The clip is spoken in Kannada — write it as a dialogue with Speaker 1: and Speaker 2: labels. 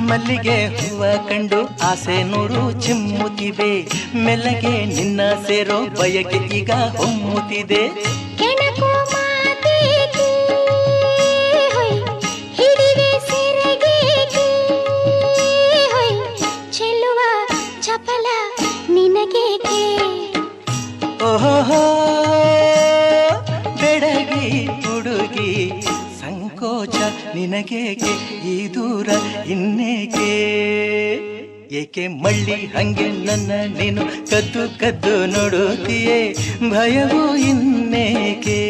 Speaker 1: ಮಲ್ಲಿಗೆ ಹೂವ ಕಂಡು ಆಸೆ ನೂರು ಚಿಮ್ಮುತ್ತಿವೆ, ಮೆಲ್ಲಗೆ ನಿನ್ನ ಸೇರೋ ಬಯಕೆ ಈಗ ಹೊಮ್ಮುತ್ತಿದೆ.
Speaker 2: ಕೆಣಕು ಮಾತೇಕೆ ಹೊಯ್ ಹಿಡಿವೆ ಸೆರಗೇಕೆ ಹೊಯ್ ಚೆಲ್ಲುವ ಚಪಲ ನಿನಗೇಕೆ.
Speaker 1: ಓಹೋ ಬೆಡಗಿ ಹುಡುಗಿ ಸಂಕೋಚ ನಿನಗೇಕೆ, ಈ ದೂರ ಇನ್ನೇಕೆ. ಏಕೆ ಮಳ್ಳಿ ಹಂಗೆ ನನ್ನ ನೀನು ಕದ್ದು ಕದ್ದು ನೋಡುತ್ತೀಯೇ, ಭಯವು ಇನ್ನೇಕೆ.